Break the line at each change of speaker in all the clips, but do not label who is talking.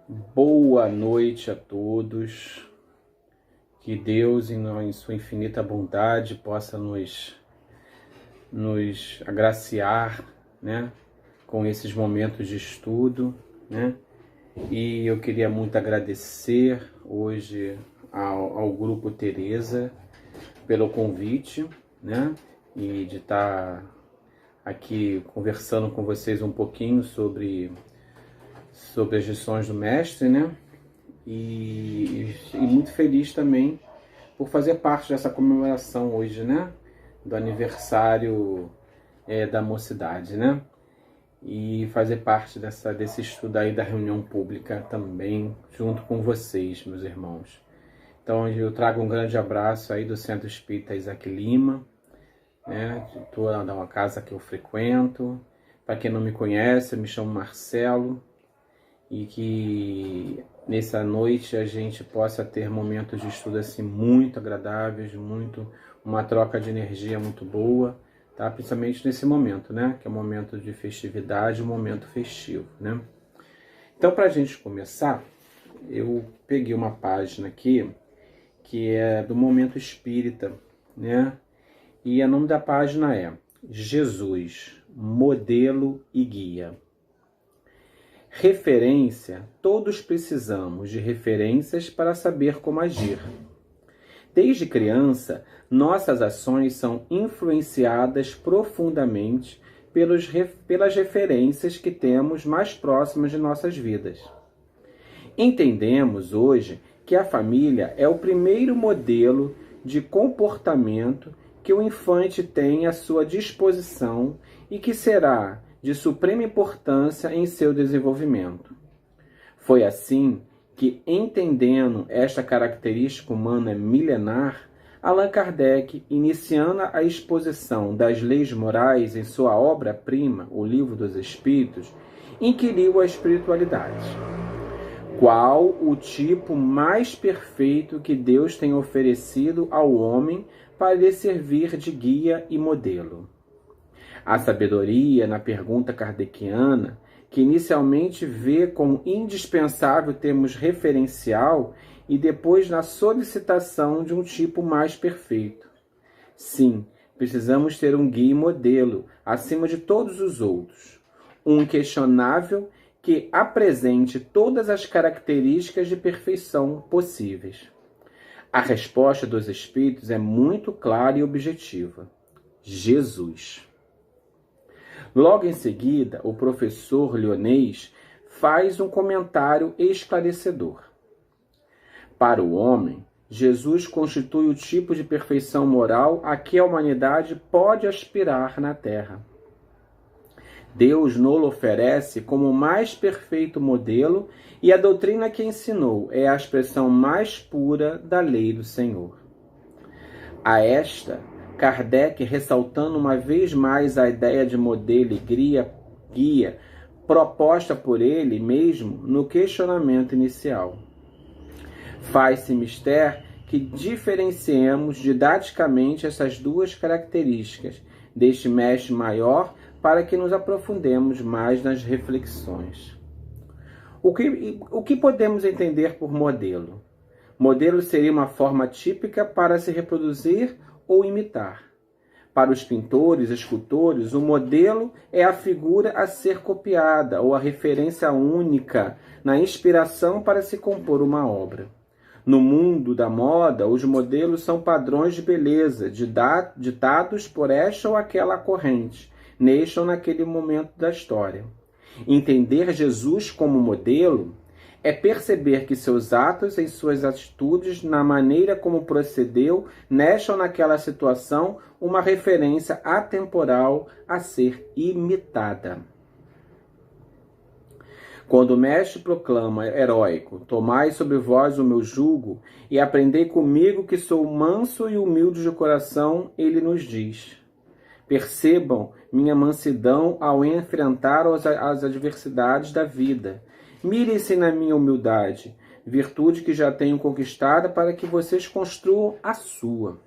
Boa noite a todos. Que Deus, em sua infinita bondade, possa nos agraciar, né, com esses momentos de estudo, né? E eu queria muito agradecer hoje ao Grupo Teresa pelo convite, né? E de estar aqui conversando com vocês um pouquinho sobre as lições do mestre, né? E muito feliz também por fazer parte dessa comemoração hoje, né? Do aniversário da mocidade, né? E fazer parte desse estudo aí da reunião pública também, junto com vocês, meus irmãos. Então eu trago um grande abraço aí do Centro Espírita Isaac Lima, né? Estou uma casa que eu frequento. Para quem não me conhece, eu me chamo Marcelo. E que nessa noite a gente possa ter momentos de estudo assim muito agradáveis, uma troca de energia muito boa, tá? Principalmente nesse momento, né? Que é um momento de festividade, um momento festivo, né? Então, para a gente começar, eu peguei uma página aqui que é do Momento Espírita, né? E o nome da página é Jesus, Modelo e Guia. Referência, todos precisamos de referências para saber como agir. Desde criança, nossas ações são influenciadas profundamente pelas referências que temos mais próximas de nossas vidas. Entendemos hoje que a família é o primeiro modelo de comportamento que o infante tem à sua disposição e que será de suprema importância em seu desenvolvimento. Foi assim que, entendendo esta característica humana milenar, Allan Kardec, iniciando a exposição das leis morais em sua obra-prima, O Livro dos Espíritos, inquiriu a espiritualidade. Qual o tipo mais perfeito que Deus tem oferecido ao homem para lhe servir de guia e modelo? A sabedoria, na pergunta kardeciana, que inicialmente vê como indispensável termos referencial e depois na solicitação de um tipo mais perfeito. Sim, precisamos ter um guia e modelo acima de todos os outros. Um inquestionável que apresente todas as características de perfeição possíveis. A resposta dos Espíritos é muito clara e objetiva. Jesus. Logo em seguida, o professor Lyonês faz um comentário esclarecedor. Para o homem, Jesus constitui o tipo de perfeição moral a que a humanidade pode aspirar na Terra. Deus nos oferece como o mais perfeito modelo e a doutrina que ensinou é a expressão mais pura da lei do Senhor. A esta, Kardec, ressaltando uma vez mais a ideia de modelo e guia proposta por ele mesmo no questionamento inicial. Faz-se mister que diferenciemos didaticamente essas duas características deste mestre maior para que nos aprofundemos mais nas reflexões. O que podemos entender por modelo? Modelo seria uma forma típica para se reproduzir ou imitar. Para os pintores, escultores, o modelo é a figura a ser copiada ou a referência única na inspiração para se compor uma obra. No mundo da moda, os modelos são padrões de beleza, ditados por esta ou aquela corrente, neste ou naquele momento da história. Entender Jesus como modelo é perceber que seus atos e suas atitudes, na maneira como procedeu, nesta ou naquela situação, uma referência atemporal a ser imitada. Quando o mestre proclama heróico, tomai sobre vós o meu jugo e aprendei comigo que sou manso e humilde de coração, ele nos diz: percebam minha mansidão ao enfrentar as adversidades da vida. Mirem-se na minha humildade, virtude que já tenho conquistada para que vocês construam a sua.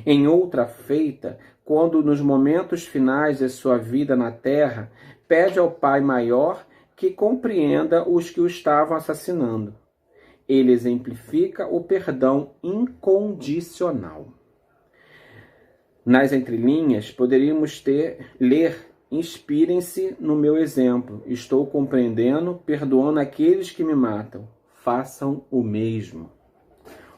Em outra feita, quando nos momentos finais de sua vida na terra, pede ao Pai maior que compreenda os que o estavam assassinando. Ele exemplifica o perdão incondicional. Nas entrelinhas, poderíamos ler: inspirem-se no meu exemplo. Estou compreendendo, perdoando aqueles que me matam. Façam o mesmo.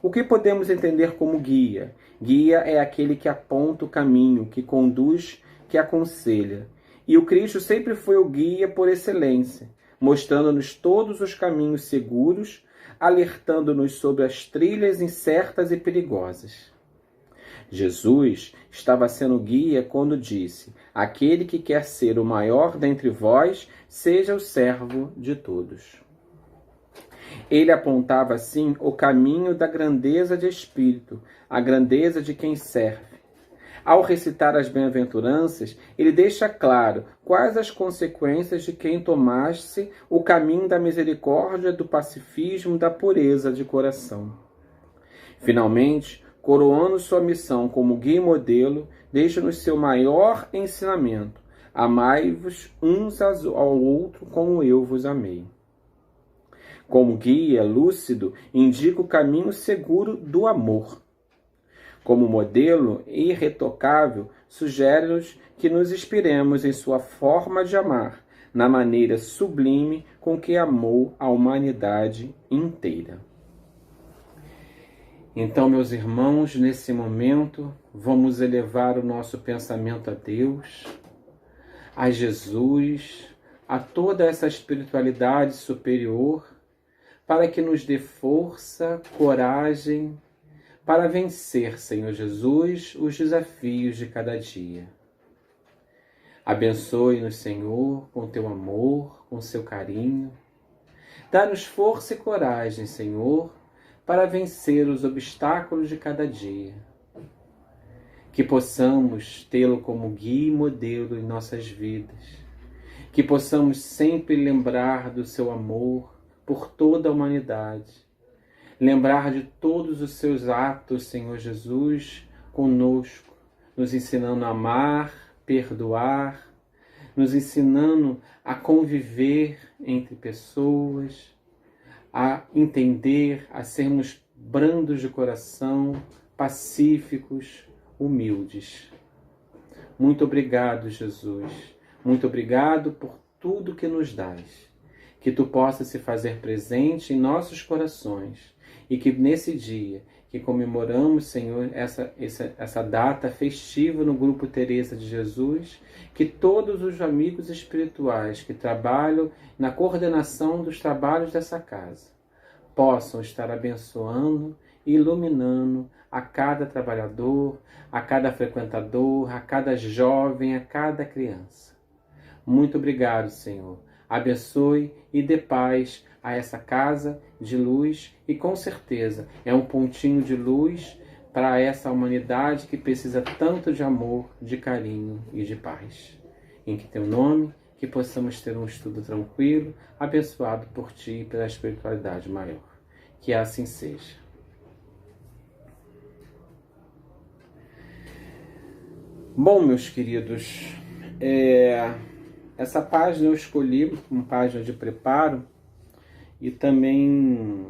O que podemos entender como guia? Guia é aquele que aponta o caminho, que conduz, que aconselha. E o Cristo sempre foi o guia por excelência, mostrando-nos todos os caminhos seguros, alertando-nos sobre as trilhas incertas e perigosas. Jesus estava sendo guia quando disse: aquele que quer ser o maior dentre vós, seja o servo de todos. Ele apontava, assim, o caminho da grandeza de espírito, a grandeza de quem serve. Ao recitar as bem-aventuranças, ele deixa claro quais as consequências de quem tomasse o caminho da misericórdia, do pacifismo, da pureza de coração. Finalmente, coroando sua missão como guia e modelo, deixa-nos seu maior ensinamento: amai-vos uns ao outro como eu vos amei. Como guia lúcido, indica o caminho seguro do amor. Como modelo irretocável, sugere-nos que nos inspiremos em sua forma de amar, na maneira sublime com que amou a humanidade inteira. Então, meus irmãos, nesse momento, vamos elevar o nosso pensamento a Deus, a Jesus, a toda essa espiritualidade superior, para que nos dê força, coragem, para vencer, Senhor Jesus, os desafios de cada dia. Abençoe-nos, Senhor, com teu amor, com seu carinho. Dá-nos força e coragem, Senhor, para vencer os obstáculos de cada dia. Que possamos tê-lo como guia e modelo em nossas vidas. Que possamos sempre lembrar do seu amor por toda a humanidade. Lembrar de todos os seus atos, Senhor Jesus, conosco, nos ensinando a amar, perdoar, nos ensinando a conviver entre pessoas, a entender, a sermos brandos de coração, pacíficos, humildes. Muito obrigado, Jesus. Muito obrigado por tudo que nos dás. Que tu possas se fazer presente em nossos corações e que nesse dia que comemoramos, Senhor, essa data festiva no Grupo Teresa de Jesus, que todos os amigos espirituais que trabalham na coordenação dos trabalhos dessa casa possam estar abençoando e iluminando a cada trabalhador, a cada frequentador, a cada jovem, a cada criança. Muito obrigado, Senhor. Abençoe e dê paz a essa casa de luz e, com certeza, é um pontinho de luz para essa humanidade que precisa tanto de amor, de carinho e de paz. Em que teu nome, que possamos ter um estudo tranquilo, abençoado por ti e pela espiritualidade maior. Que assim seja. Bom, meus queridos, essa página eu escolhi, uma página de preparo, e também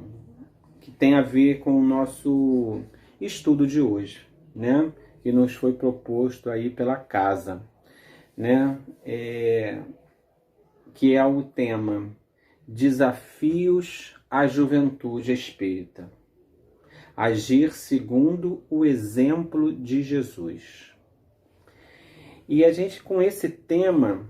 que tem a ver com o nosso estudo de hoje, né? Que nos foi proposto aí pela casa, né? Que é o tema Desafios à Juventude Espírita. Agir segundo o exemplo de Jesus. E a gente, com esse tema,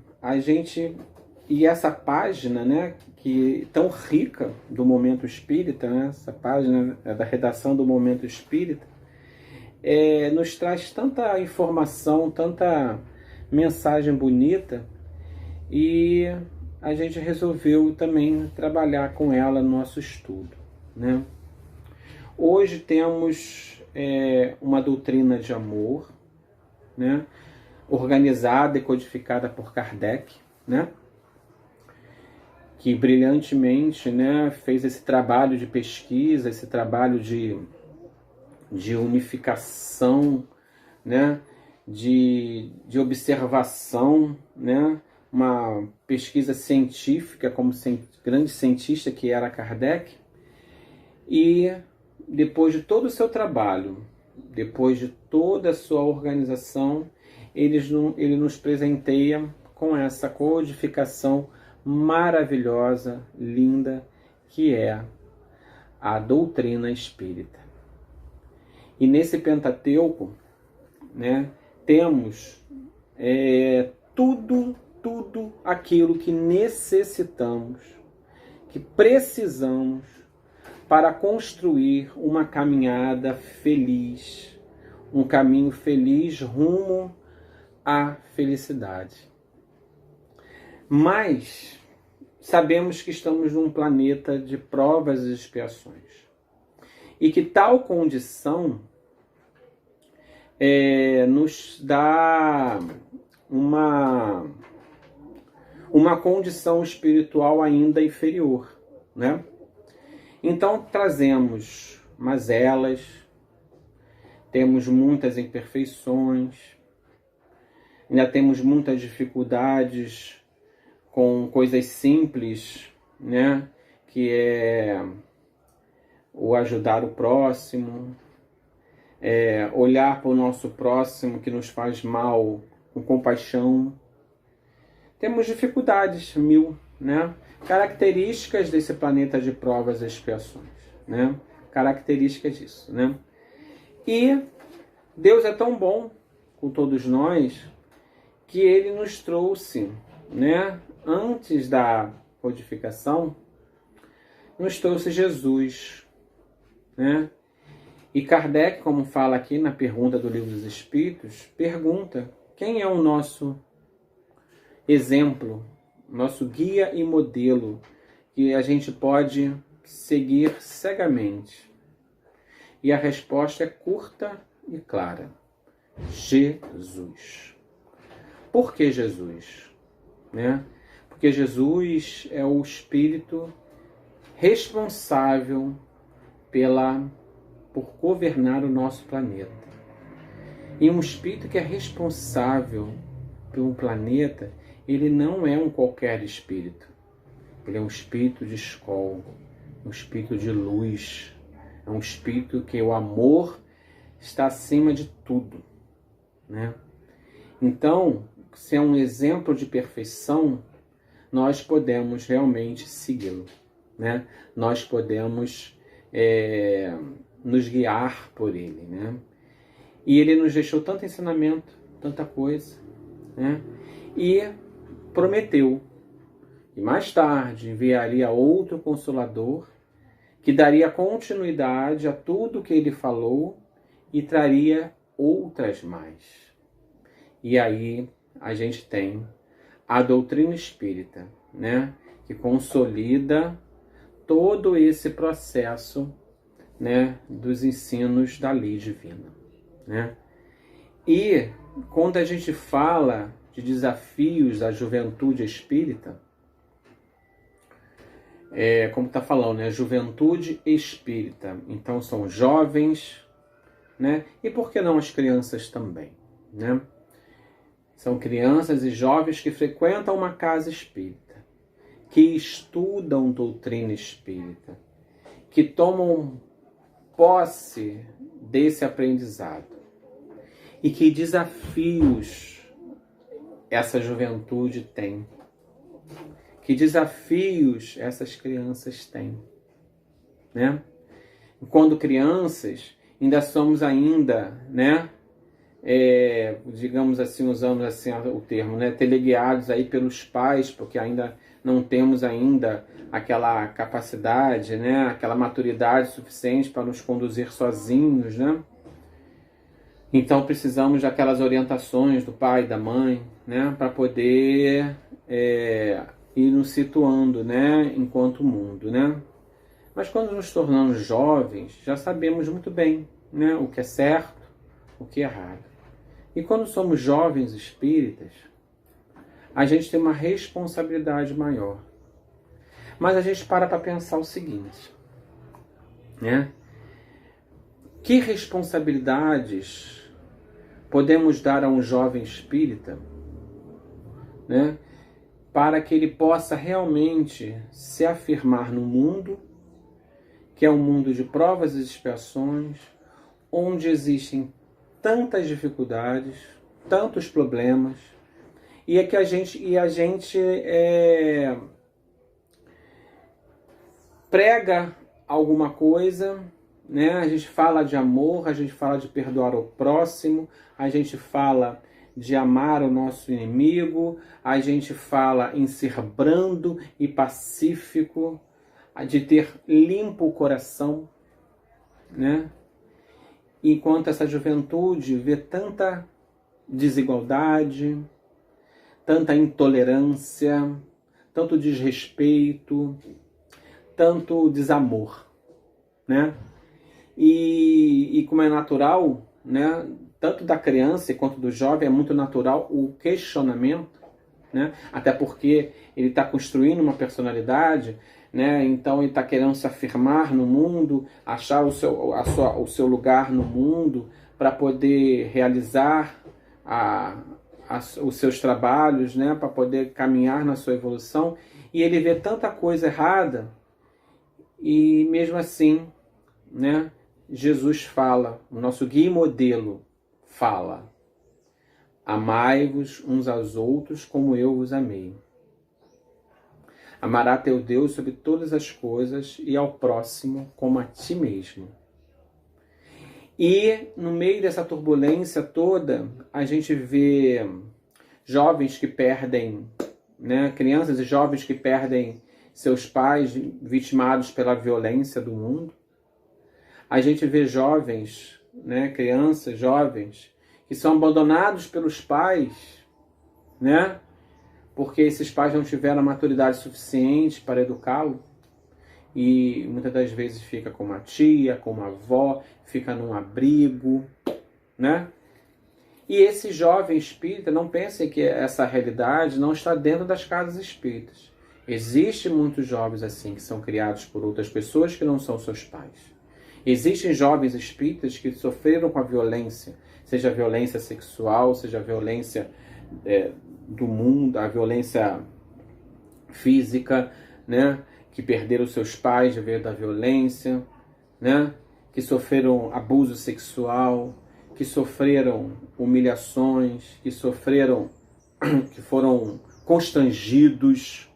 e essa página, né, que tão rica do Momento Espírita, né, essa página é da redação do Momento Espírita, nos traz tanta informação, tanta mensagem bonita, e a gente resolveu também trabalhar com ela no nosso estudo, né? Hoje temos uma doutrina de amor, né, organizada e codificada por Kardec, né, que brilhantemente, né, fez esse trabalho de pesquisa, esse trabalho de unificação, né, de observação, né, uma pesquisa científica, como grande cientista que era Kardec, e depois de todo o seu trabalho, depois de toda a sua organização, ele nos presenteia com essa codificação maravilhosa, linda, que é a doutrina espírita. E nesse Pentateuco, né, temos tudo aquilo que necessitamos, que precisamos para construir uma caminhada feliz, um caminho feliz rumo à felicidade. Mas sabemos que estamos num planeta de provas e expiações. E que tal condição nos dá uma condição espiritual ainda inferior, né? Então trazemos mazelas, temos muitas imperfeições, ainda temos muitas dificuldades com coisas simples, né? Que é o ajudar o próximo, olhar para o nosso próximo que nos faz mal com compaixão. Temos dificuldades mil, né? Características desse planeta de provas e expiações, né? Características disso, né? E Deus é tão bom com todos nós que Ele nos trouxe, né? Antes da codificação, nos trouxe Jesus, né? E Kardec, como fala aqui na pergunta do Livro dos Espíritos, pergunta: quem é o nosso exemplo, nosso guia e modelo que a gente pode seguir cegamente? E a resposta é curta e clara: Jesus. Por que Jesus? Né? Porque Jesus é o Espírito responsável por governar o nosso planeta. E um Espírito que é responsável por um planeta, ele não é um qualquer Espírito. Ele é um Espírito de escola, um Espírito de luz. É um Espírito que o amor está acima de tudo, né? Então, se é um exemplo de perfeição, nós podemos realmente segui-lo, né? Nós podemos nos guiar por ele, né? E ele nos deixou tanto ensinamento, tanta coisa, né? E prometeu que mais tarde enviaria outro Consolador que daria continuidade a tudo que ele falou e traria outras mais. E aí a gente tem a doutrina espírita, né? Que consolida todo esse processo, né, dos ensinos da lei divina, né? E quando a gente fala de desafios da juventude espírita, como está falando, né, juventude espírita, então são jovens, né? E por que não as crianças também, né? São crianças e jovens que frequentam uma casa espírita, que estudam doutrina espírita, que tomam posse desse aprendizado. E que desafios essa juventude tem. Que desafios essas crianças têm, né? Quando crianças, ainda somos né? Digamos assim, usamos assim o termo, né? Teleguiados aí pelos pais, porque ainda não temos ainda aquela capacidade, né? Aquela maturidade suficiente para nos conduzir sozinhos, né? Então precisamos daquelas orientações do pai e da mãe, né? Para poder ir nos situando, né? Enquanto mundo, né? Mas quando nos tornamos jovens, já sabemos muito bem, né? O que é certo, o que é errado. E quando somos jovens espíritas, a gente tem uma responsabilidade maior. Mas a gente para pensar o seguinte, né? Que responsabilidades podemos dar a um jovem espírita, né? para que ele possa realmente se afirmar no mundo, que é um mundo de provas e expiações, onde existem tantas dificuldades, tantos problemas, e é que a gente prega alguma coisa, né? A gente fala de amor, a gente fala de perdoar o próximo, a gente fala de amar o nosso inimigo, a gente fala em ser brando e pacífico, de ter limpo o coração, né? Enquanto essa juventude vê tanta desigualdade, tanta intolerância, tanto desrespeito, tanto desamor, né? E como é natural, né? Tanto da criança quanto do jovem é muito natural o questionamento, né? Até porque ele está construindo uma personalidade, né? Então ele está querendo se afirmar no mundo, achar o seu lugar no mundo para poder realizar os seus trabalhos, né? Para poder caminhar na sua evolução. E ele vê tanta coisa errada e mesmo assim, né? Jesus fala, o nosso guia e modelo fala: amai-vos uns aos outros como eu vos amei. Amará teu Deus sobre todas as coisas e ao próximo como a ti mesmo. E no meio dessa turbulência toda, a gente vê jovens que perdem, né, crianças e jovens que perdem seus pais vitimados pela violência do mundo. A gente vê jovens, né, crianças, jovens, que são abandonados pelos pais, né, porque esses pais não tiveram a maturidade suficiente para educá-lo. E muitas das vezes fica com uma tia, com uma avó, fica num abrigo, né? E esse jovem espírita, não pensem que essa realidade não está dentro das casas espíritas. Existem muitos jovens assim, que são criados por outras pessoas que não são seus pais. Existem jovens espíritas que sofreram com a violência, seja a violência sexual, seja a violência do mundo, a violência física, né? Que perderam seus pais devido à violência, né? Que sofreram abuso sexual, que sofreram humilhações, que foram constrangidos,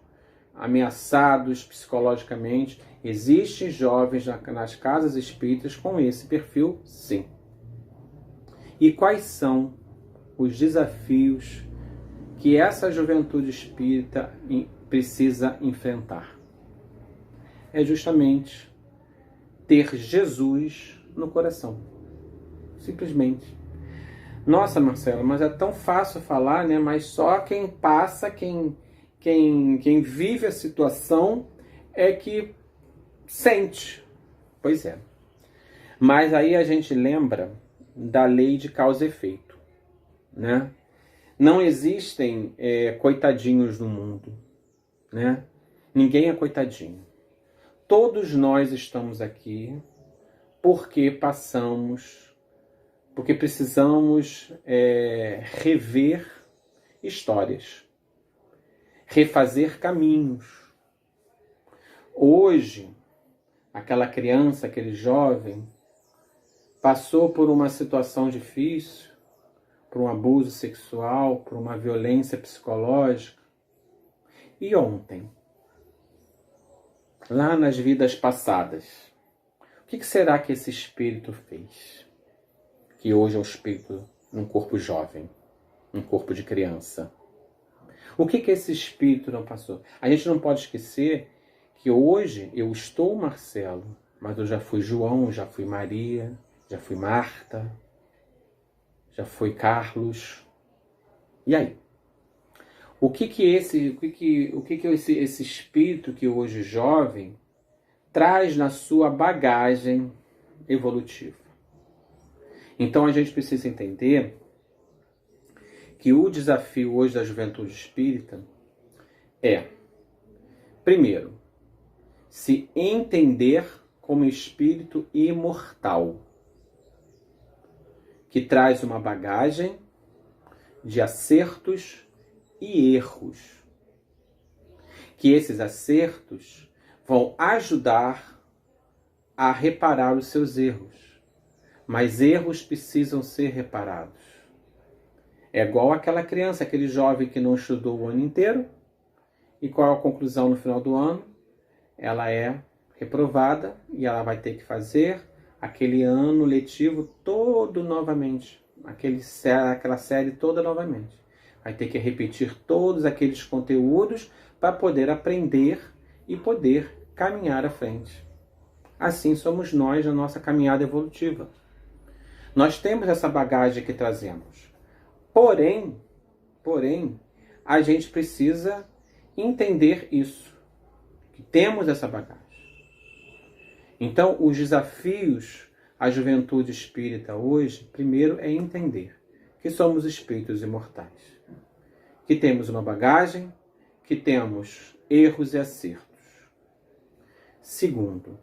ameaçados psicologicamente. Existem jovens nas casas espíritas com esse perfil, sim. E quais são os desafios que essa juventude espírita precisa enfrentar? É justamente ter Jesus no coração. Simplesmente. Nossa, Marcelo, mas é tão fácil falar, né? Mas só quem passa, quem vive a situação é que sente. Pois é. Mas aí a gente lembra da lei de causa e efeito, né? Não existem coitadinhos no mundo, né? Ninguém é coitadinho. Todos nós estamos aqui porque precisamos rever histórias, refazer caminhos. Hoje, aquela criança, aquele jovem, passou por uma situação difícil, por um abuso sexual, por uma violência psicológica. E ontem, lá nas vidas passadas, o que será que esse espírito fez? Que hoje é um espírito num corpo jovem, num corpo de criança. O que esse espírito não passou? A gente não pode esquecer que hoje eu estou Marcelo, mas eu já fui João, já fui Maria, já fui Marta, já fui Carlos. E aí? O que esse espírito que hoje jovem traz na sua bagagem evolutiva? Então a gente precisa entender que o desafio hoje da juventude espírita é, primeiro, se entender como espírito imortal, que traz uma bagagem de acertos e erros. que esses acertos vão ajudar a reparar os seus erros. Mas erros precisam ser reparados. É igual aquela criança, aquele jovem que não estudou o ano inteiro. E qual é a conclusão no final do ano? Ela é reprovada e ela vai ter que fazer aquele ano letivo todo novamente. Aquela série toda novamente. Vai ter que repetir todos aqueles conteúdos para poder aprender e poder caminhar à frente. Assim somos nós na nossa caminhada evolutiva. Nós temos essa bagagem que trazemos. Porém, a gente precisa entender isso, que temos essa bagagem. Então, os desafios à juventude espírita hoje, primeiro é entender que somos espíritos imortais, que temos uma bagagem, que temos erros e acertos. Segundo,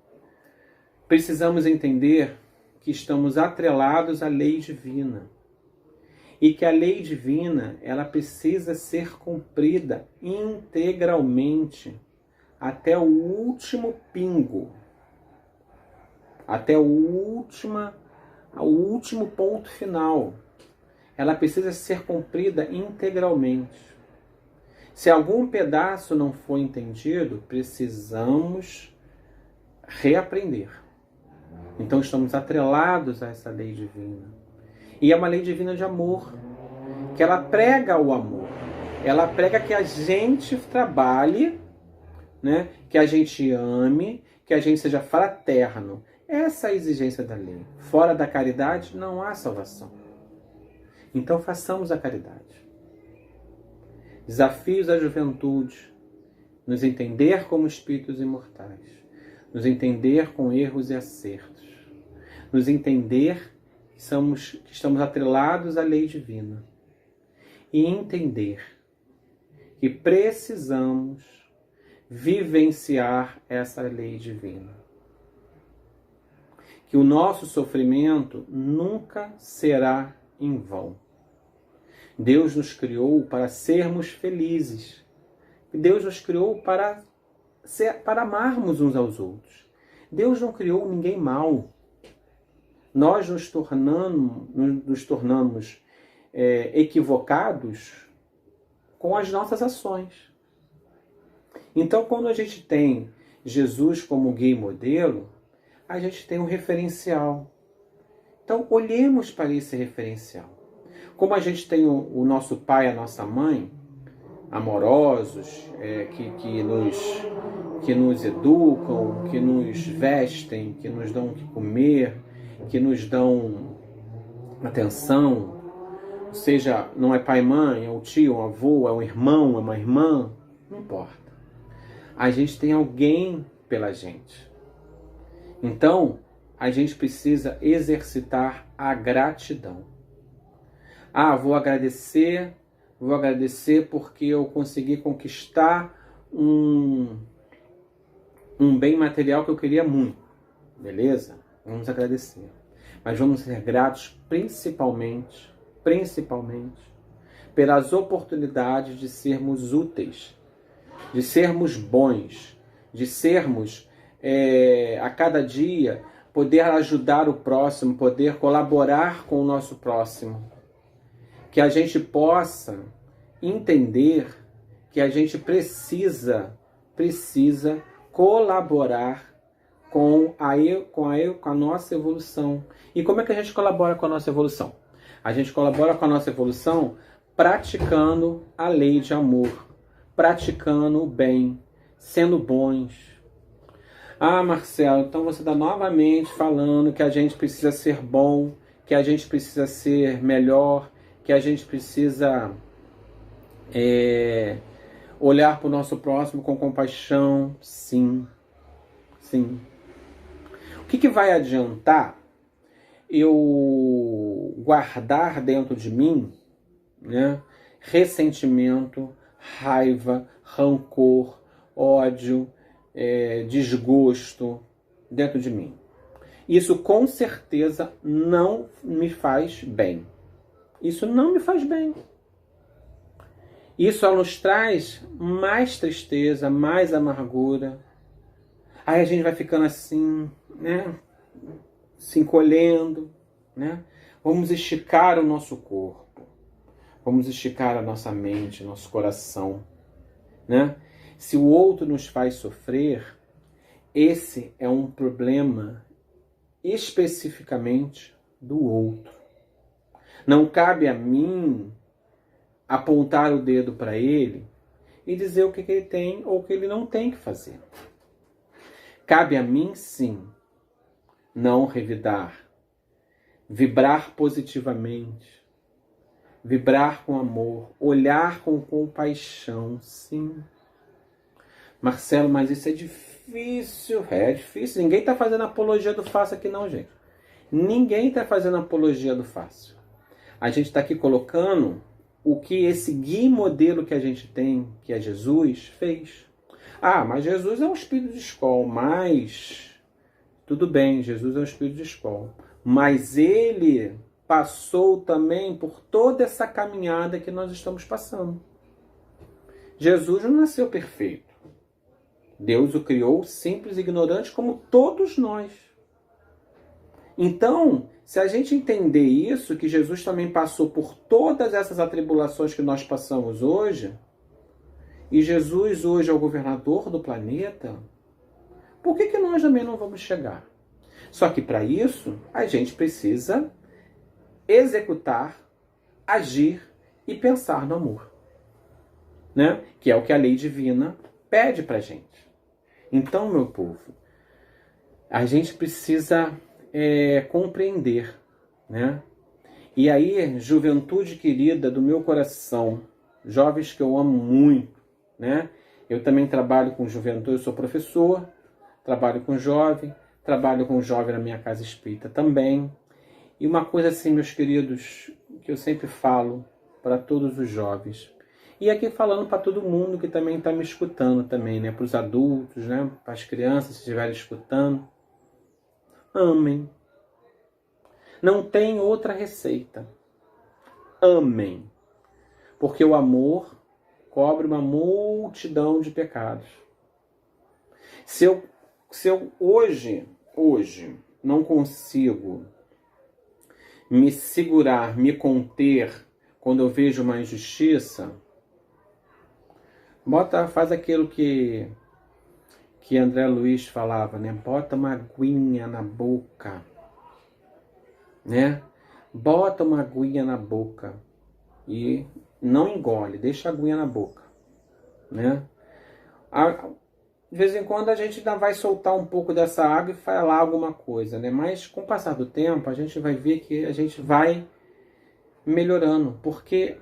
precisamos entender que estamos atrelados à lei divina e que a lei divina ela precisa ser cumprida integralmente até o último pingo, até o último ponto final. Ela precisa ser cumprida integralmente. Se algum pedaço não for entendido, precisamos reaprender. Então estamos atrelados a essa lei divina. E é uma lei divina de amor, que ela prega o amor. Ela prega que a gente trabalhe, né? Que a gente ame, que a gente seja fraterno. Essa é a exigência da lei. Fora da caridade não há salvação. Então façamos a caridade. Desafios à juventude. Nos entender como espíritos imortais. Nos entender com erros e acertos. Nos entender que estamos atrelados à lei divina. E entender que precisamos vivenciar essa lei divina. Que o nosso sofrimento nunca será em vão. Deus nos criou para sermos felizes. Deus nos criou para amarmos uns aos outros. Deus não criou ninguém mau. Nós nos tornamos equivocados com as nossas ações. Então, quando a gente tem Jesus como guia e modelo, a gente tem um referencial. Então, olhemos para esse referencial. Como a gente tem o nosso pai e a nossa mãe, amorosos, que nos educam, que nos vestem, que nos dão o que comer, que nos dão atenção, seja, não é pai e mãe, é o tio, é um avô, é um irmão, é uma irmã, não importa. A gente tem alguém pela gente. Então, a gente precisa exercitar a gratidão. Vou agradecer porque eu consegui conquistar um bem material que eu queria muito. Beleza? Vamos agradecer. Mas vamos ser gratos principalmente, pelas oportunidades de sermos úteis, de sermos bons, de sermos, a cada dia, poder ajudar o próximo, poder colaborar com o nosso próximo. Que a gente possa entender que a gente precisa colaborar com a nossa evolução. E como é que a gente colabora com a nossa evolução? A gente colabora com a nossa evolução praticando a lei de amor, praticando o bem, sendo bons. Marcelo, então você está novamente falando que a gente precisa ser bom, que a gente precisa ser melhor, que a gente precisa olhar para o nosso próximo com compaixão. Sim. O que vai adiantar eu guardar dentro de mim, né, ressentimento, raiva, rancor, ódio, desgosto dentro de mim? Isso com certeza não me faz bem. Isso não me faz bem. Isso só nos traz mais tristeza, mais amargura. Aí a gente vai ficando assim, né? Se encolhendo, né? Vamos esticar o nosso corpo. Vamos esticar a nossa mente, nosso coração, né? Se o outro nos faz sofrer, esse é um problema especificamente do outro. Não cabe a mim apontar o dedo para ele e dizer o que ele tem ou o que ele não tem que fazer. Cabe a mim, sim, não revidar, vibrar positivamente, vibrar com amor, olhar com compaixão, sim. Marcelo, mas isso é difícil. É difícil. Ninguém está fazendo apologia do fácil aqui não, gente. Ninguém está fazendo apologia do fácil. A gente está aqui colocando o que esse guia modelo que a gente tem, que é Jesus, fez. Ah, mas Jesus é um espírito de escola, mas... Tudo bem, Jesus é um espírito de escola. Mas ele passou também por toda essa caminhada que nós estamos passando. Jesus não nasceu perfeito. Deus o criou simples e ignorante como todos nós. Então, se a gente entender isso, que Jesus também passou por todas essas atribulações que nós passamos hoje, e Jesus hoje é o governador do planeta, por que nós também não vamos chegar? Só que para isso, a gente precisa executar, agir e pensar no amor, né? Que é o que a lei divina pede para a gente. Então, meu povo, a gente precisa compreender, né? E aí, juventude querida do meu coração, jovens que eu amo muito, né? Eu também trabalho com juventude, eu sou professor, trabalho com jovem na minha casa espírita também. E uma coisa assim, meus queridos, que eu sempre falo para todos os jovens, e aqui falando para todo mundo que também está me escutando também, né? Para os adultos, né? Para as crianças, se estiverem escutando. Amem. Não tem outra receita. Amem. Porque o amor cobre uma multidão de pecados. Se eu hoje não consigo me segurar, me conter quando eu vejo uma injustiça, faz aquilo que André Luiz falava, né? Bota uma aguinha na boca, né? Bota uma aguinha na boca e não engole, deixa a aguinha na boca, né? De vez em quando a gente ainda vai soltar um pouco dessa água e falar alguma coisa, né? Mas com o passar do tempo a gente vai ver que a gente vai melhorando, porque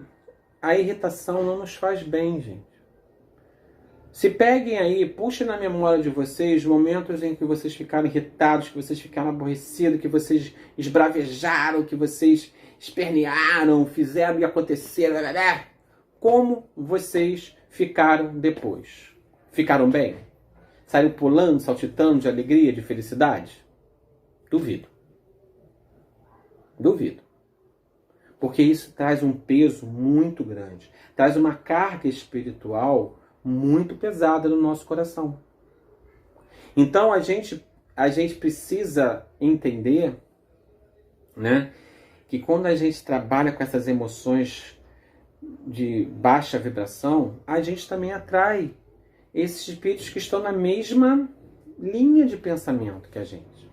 a irritação não nos faz bem, gente. Se peguem aí, puxem na memória de vocês momentos em que vocês ficaram irritados, que vocês ficaram aborrecidos, que vocês esbravejaram, que vocês espernearam, fizeram e aconteceram. Como vocês ficaram depois? Ficaram bem? Saíram pulando, saltitando de alegria, de felicidade? Duvido. Duvido. Porque isso traz um peso muito grande. Traz uma carga espiritual muito pesada no nosso coração. Então a gente precisa entender, né, que quando a gente trabalha com essas emoções de baixa vibração, a gente também atrai esses espíritos que estão na mesma linha de pensamento que a gente.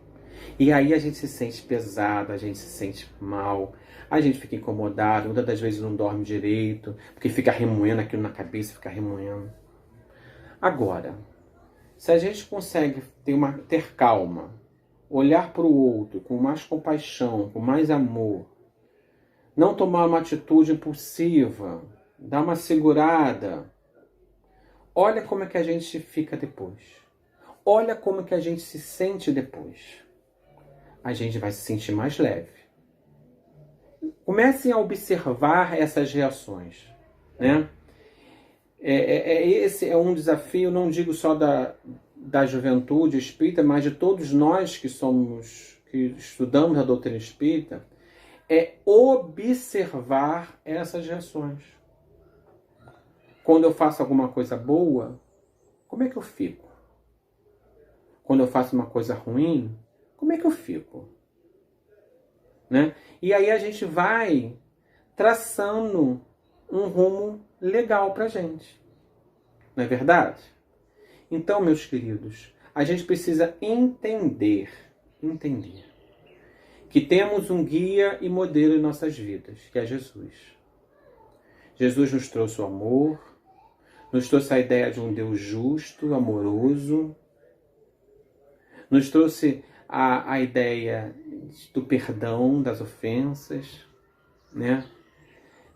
E aí a gente se sente pesado, a gente se sente mal, a gente fica incomodado, muitas das vezes não dorme direito, porque fica remoendo aquilo na cabeça, fica remoendo. Agora, se a gente consegue ter calma, olhar para o outro com mais compaixão, com mais amor, não tomar uma atitude impulsiva, dar uma segurada, olha como é que a gente fica depois. Olha como é que a gente se sente depois. A gente vai se sentir mais leve. Comecem a observar essas reações, né? Esse é um desafio, não digo só da juventude espírita, mas de todos nós que estudamos a doutrina espírita, é observar essas reações. Quando eu faço alguma coisa boa, como é que eu fico? Quando eu faço uma coisa ruim, como é que eu fico? Né? E aí a gente vai traçando um rumo legal pra gente. Não é verdade? Então, meus queridos, a gente precisa entender que temos um guia e modelo em nossas vidas, que é Jesus. Jesus nos trouxe o amor, nos trouxe a ideia de um Deus justo, amoroso, nos trouxe a ideia do perdão das ofensas, né?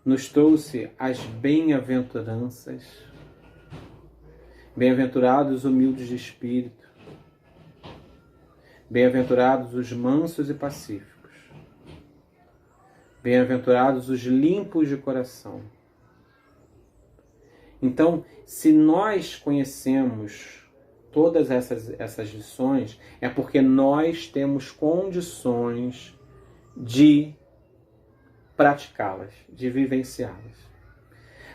Nos trouxe as bem-aventuranças. Bem-aventurados os humildes de espírito. Bem-aventurados os mansos e pacíficos. Bem-aventurados os limpos de coração. Então, se nós conhecemos todas essas lições, é porque nós temos condições de praticá-las, de vivenciá-las.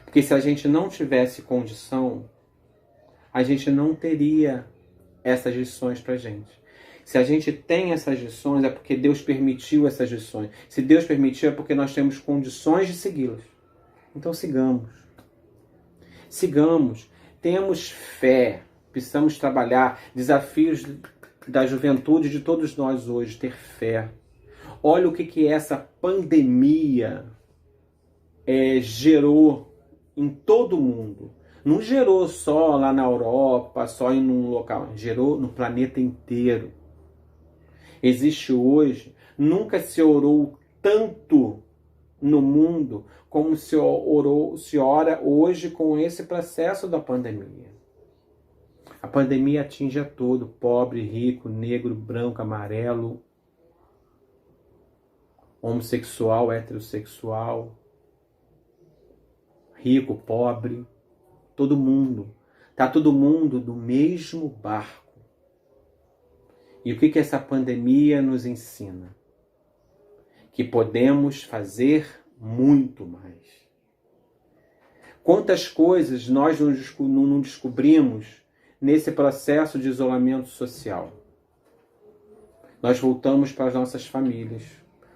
Porque se a gente não tivesse condição, a gente não teria essas lições pra gente. Se a gente tem essas lições, é porque Deus permitiu essas lições. Se Deus permitiu, é porque nós temos condições de segui-las. Então sigamos. Sigamos. Temos fé. Precisamos trabalhar. Desafios da juventude de todos nós hoje, ter fé. Olha o que essa pandemia gerou em todo o mundo. Não gerou só lá na Europa, só em um local. Gerou no planeta inteiro. Existe hoje, nunca se orou tanto no mundo como se ora hoje com esse processo da pandemia. A pandemia atinge a todo, pobre, rico, negro, branco, amarelo, homossexual, heterossexual, rico, pobre, todo mundo. Está todo mundo no mesmo barco. E o que essa pandemia nos ensina? Que podemos fazer muito mais. Quantas coisas nós não descobrimos nesse processo de isolamento social? Nós voltamos para as nossas famílias,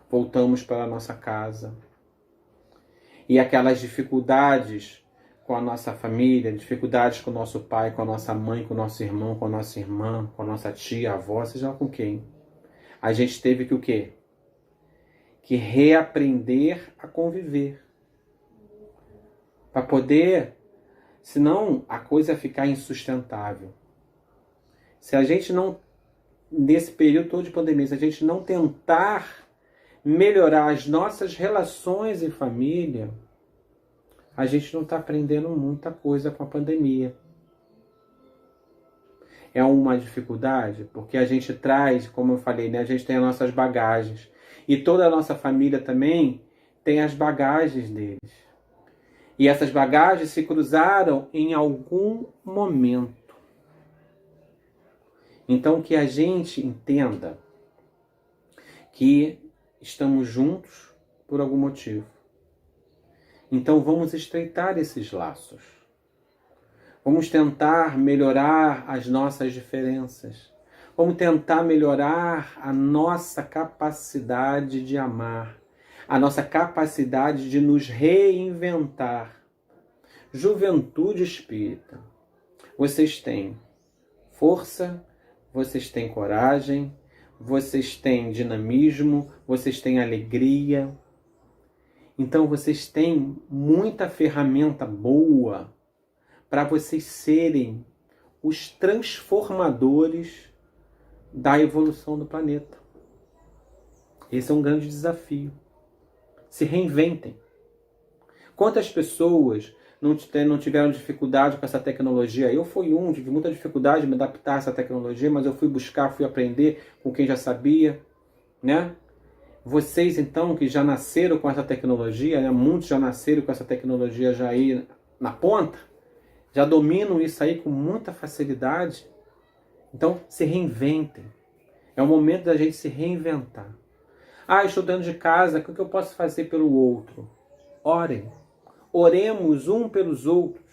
voltamos para a nossa casa. E aquelas dificuldades com a nossa família, dificuldades com o nosso pai, com a nossa mãe, com o nosso irmão, com a nossa irmã, com a nossa tia, avó, seja lá com quem. A gente teve que o quê? Que reaprender a conviver. Para poder, senão a coisa ia ficar insustentável. Se a gente não, nesse período todo de pandemia, se a gente não tentar melhorar as nossas relações em família, a gente não está aprendendo muita coisa com a pandemia. É uma dificuldade, porque a gente traz, como eu falei, né, a gente tem as nossas bagagens. E toda a nossa família também tem as bagagens deles. E essas bagagens se cruzaram em algum momento. Então que a gente entenda que estamos juntos por algum motivo. Então vamos estreitar esses laços. Vamos tentar melhorar as nossas diferenças. Vamos tentar melhorar a nossa capacidade de amar. A nossa capacidade de nos reinventar. Juventude espírita. Vocês têm força, vocês têm coragem, vocês têm dinamismo, vocês têm alegria. Então vocês têm muita ferramenta boa para vocês serem os transformadores da evolução do planeta. Esse é um grande desafio. Se reinventem. Quantas pessoas não tiveram dificuldade com essa tecnologia? Eu fui tive muita dificuldade de me adaptar a essa tecnologia, mas eu fui buscar, fui aprender com quem já sabia, né? Vocês, então, que já nasceram com essa tecnologia, né? Muitos já nasceram com essa tecnologia já aí na ponta, já dominam isso aí com muita facilidade. Então, se reinventem. É o momento da gente se reinventar. Ah, estou dentro de casa, o que eu posso fazer pelo outro? Orem. Oremos um pelos outros.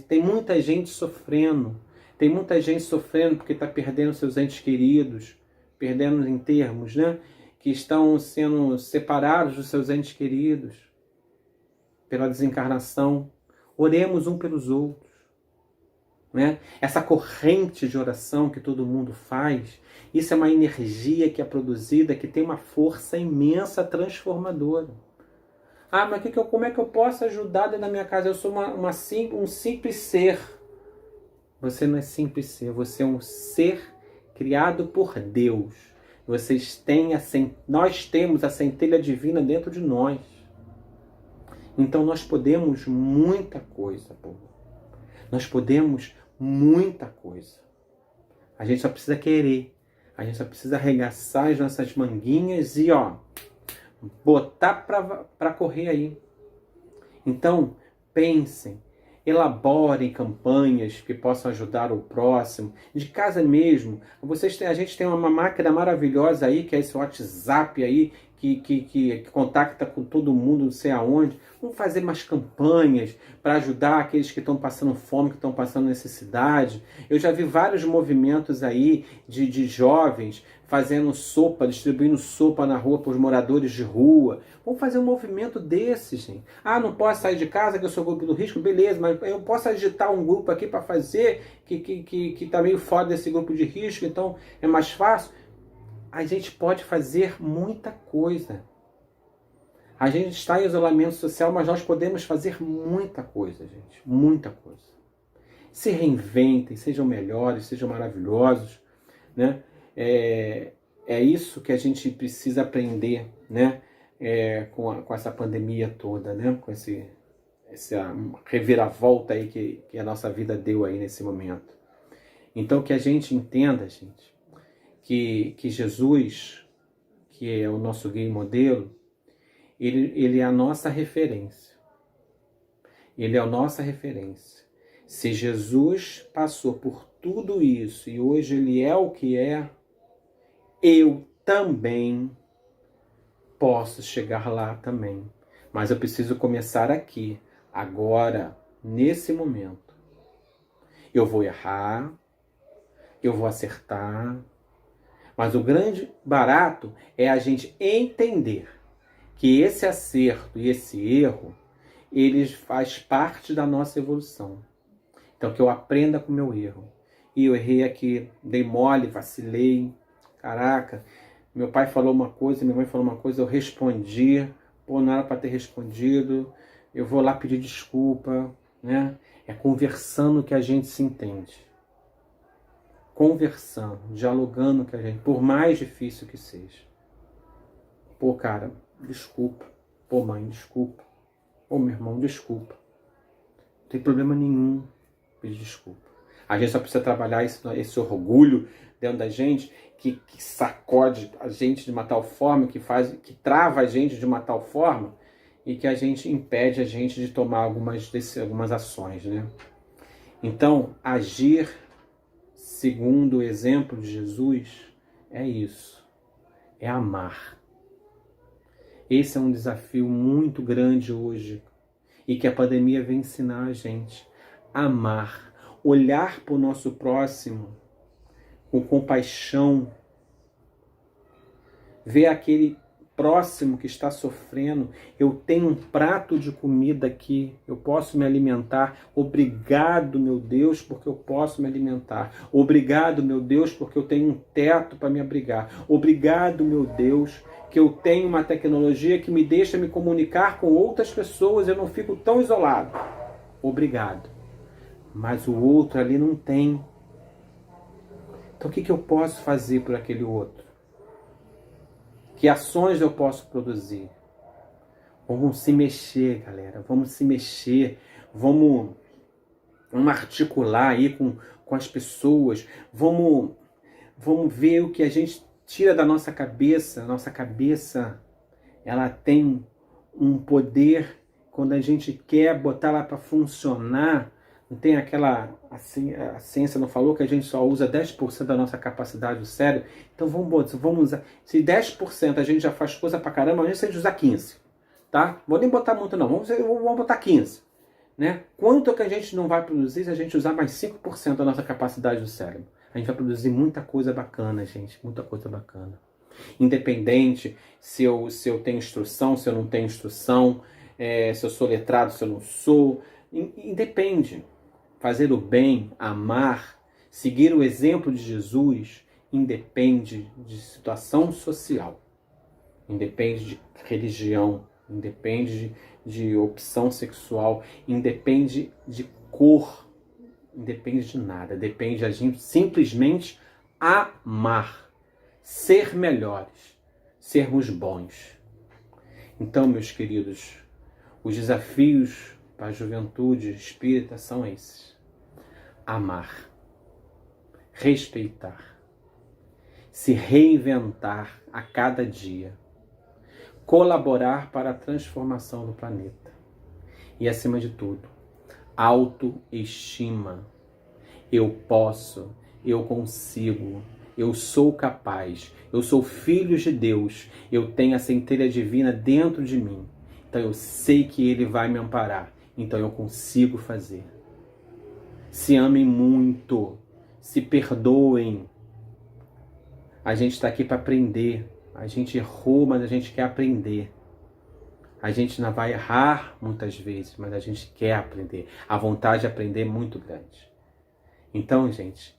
Tem muita gente sofrendo. Tem muita gente sofrendo porque está perdendo seus entes queridos, perdendo em termos, né? Que estão sendo separados dos seus entes queridos pela desencarnação. Oremos um pelos outros. Né? Essa corrente de oração que todo mundo faz, isso é uma energia que é produzida, que tem uma força imensa transformadora. Ah, mas como é que eu posso ajudar dentro da minha casa? Eu sou um simples ser. Você não é simples ser, você é um ser criado por Deus. Nós temos a centelha divina dentro de nós. Então nós podemos muita coisa, povo. Nós podemos muita coisa. A gente só precisa querer. A gente só precisa arregaçar as nossas manguinhas e botar para correr aí. Então, pensem, elaborem campanhas que possam ajudar o próximo. De casa mesmo, a gente tem uma máquina maravilhosa aí, que é esse WhatsApp aí, que contacta com todo mundo, não sei aonde. Vamos fazer mais campanhas para ajudar aqueles que estão passando fome, que estão passando necessidade. Eu já vi vários movimentos aí de jovens fazendo sopa, distribuindo sopa na rua para os moradores de rua. Vamos fazer um movimento desse, gente. Ah, não posso sair de casa, que eu sou grupo do risco, beleza, mas eu posso agitar um grupo aqui para fazer, que está meio fora desse grupo de risco, então é mais fácil. A gente pode fazer muita coisa. A gente está em isolamento social, mas nós podemos fazer muita coisa, gente. Muita coisa. Se reinventem, sejam melhores, sejam maravilhosos, né? É isso que a gente precisa aprender, né? Com essa pandemia toda, né? Com essa reviravolta aí que a nossa vida deu aí nesse momento. Então que a gente entenda, gente, que Jesus, que é o nosso guia e modelo, ele é a nossa referência. Ele é a nossa referência. Se Jesus passou por tudo isso e hoje ele é o que é, eu também posso chegar lá também. Mas eu preciso começar aqui, agora, nesse momento. Eu vou errar, eu vou acertar, mas o grande barato é a gente entender que esse acerto e esse erro, eles faz parte da nossa evolução. Então que eu aprenda com o meu erro. E eu errei aqui, dei mole, vacilei. Caraca, meu pai falou uma coisa, minha mãe falou uma coisa, eu respondi. Pô, não era para ter respondido. Eu vou lá pedir desculpa, né? É conversando que a gente se entende. Conversando, dialogando que a gente, por mais difícil que seja. Pô, cara, desculpa. Pô, mãe, desculpa. Pô, meu irmão, desculpa. Não tem problema nenhum pedir desculpa. A gente só precisa trabalhar esse orgulho dentro da gente que sacode a gente de uma tal forma, que trava a gente de uma tal forma e que a gente impede a gente de tomar algumas ações, né? Então, agir segundo o exemplo de Jesus é isso, é amar. Esse é um desafio muito grande hoje e que a pandemia vem ensinar a gente. Amar, olhar para o nosso próximo com compaixão, ver aquele próximo que está sofrendo. Eu tenho um prato de comida aqui, eu posso me alimentar. Obrigado, meu Deus, porque eu posso me alimentar. Obrigado, meu Deus, porque eu tenho um teto para me abrigar. Obrigado, meu Deus, que eu tenho uma tecnologia que me deixa me comunicar com outras pessoas, eu não fico tão isolado. Obrigado. Mas o outro ali não tem. Então o que eu posso fazer por aquele outro? Que ações eu posso produzir? Vamos se mexer, galera. Vamos se mexer. Vamos articular aí com as pessoas. Vamos ver o que a gente tira da nossa cabeça. Nossa cabeça, ela tem um poder quando a gente quer botar ela para funcionar. Não tem aquela, assim, a ciência não falou que a gente só usa 10% da nossa capacidade do cérebro? Então vamos usar. Se 10% a gente já faz coisa pra caramba, a gente usar 15%. Tá? Vou nem botar muito não, vamos botar 15%. né? Quanto é que a gente não vai produzir se a gente usar mais 5% da nossa capacidade do cérebro? A gente vai produzir muita coisa bacana, gente, muita coisa bacana. Independente se eu tenho instrução, se eu não tenho instrução, se eu sou letrado, se eu não sou, independe. Fazer o bem, amar, seguir o exemplo de Jesus, independe de situação social, independe de religião, independe de opção sexual, independe de cor, independe de nada, depende de a gente simplesmente amar, ser melhores, sermos bons. Então, meus queridos, os desafios para a juventude espírita são esses: amar, respeitar, se reinventar a cada dia, colaborar para a transformação do planeta e, acima de tudo, autoestima. Eu posso, eu consigo, eu sou capaz, eu sou filho de Deus, eu tenho a centelha divina dentro de mim, então eu sei que Ele vai me amparar, então eu consigo fazer. Se amem muito, se perdoem. A gente está aqui para aprender. A gente errou, mas a gente quer aprender. A gente não vai errar muitas vezes, mas a gente quer aprender. A vontade de aprender é muito grande. Então, gente,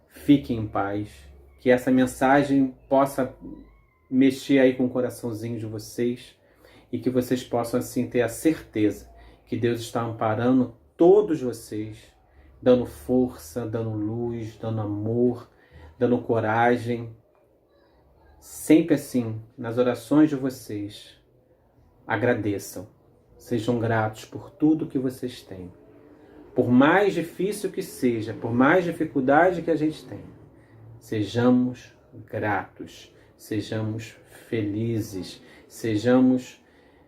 fiquem em paz. Que essa mensagem possa mexer aí com o coraçãozinho de vocês e que vocês possam, assim, ter a certeza que Deus está amparando todos vocês, dando força, dando luz, dando amor, dando coragem. Sempre assim, nas orações de vocês, agradeçam, sejam gratos por tudo que vocês têm. Por mais difícil que seja, por mais dificuldade que a gente tenha, sejamos gratos, sejamos felizes, sejamos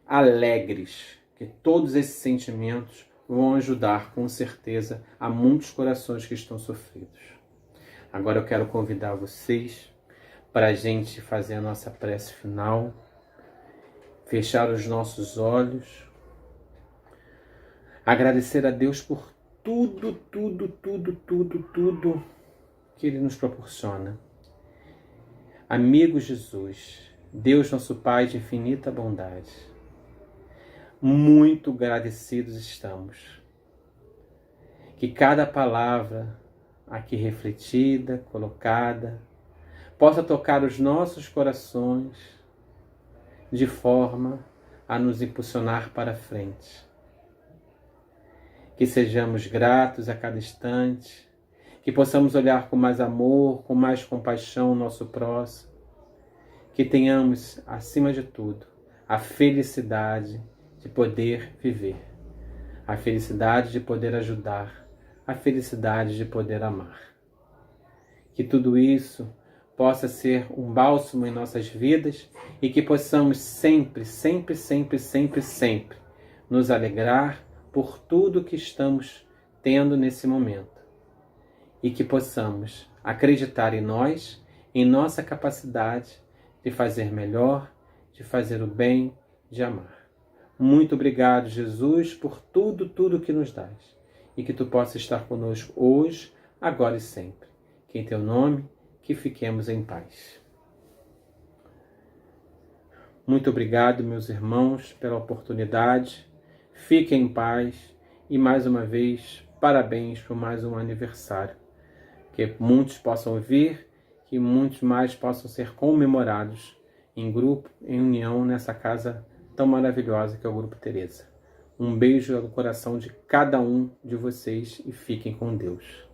alegres, que todos esses sentimentos vão ajudar, com certeza, a muitos corações que estão sofridos. Agora eu quero convidar vocês para a gente fazer a nossa prece final, fechar os nossos olhos, agradecer a Deus por tudo que Ele nos proporciona. Amigo Jesus, Deus nosso Pai de infinita bondade, muito agradecidos estamos. Que cada palavra aqui refletida, colocada, possa tocar os nossos corações de forma a nos impulsionar para frente. Que sejamos gratos a cada instante, que possamos olhar com mais amor, com mais compaixão o nosso próximo, que tenhamos, acima de tudo, a felicidade de poder viver, a felicidade de poder ajudar, a felicidade de poder amar. Que tudo isso possa ser um bálsamo em nossas vidas e que possamos sempre nos alegrar por tudo que estamos tendo nesse momento. E que possamos acreditar em nós, em nossa capacidade de fazer melhor, de fazer o bem, de amar. Muito obrigado, Jesus, por tudo que nos dás. E que tu possas estar conosco hoje, agora e sempre. Que em teu nome, que fiquemos em paz. Muito obrigado, meus irmãos, pela oportunidade. Fiquem em paz e, mais uma vez, parabéns por mais um aniversário. Que muitos possam vir, que muitos mais possam ser comemorados em grupo, em união, nessa casa tão maravilhosa que é o Grupo Teresa. Um beijo no coração de cada um de vocês e fiquem com Deus.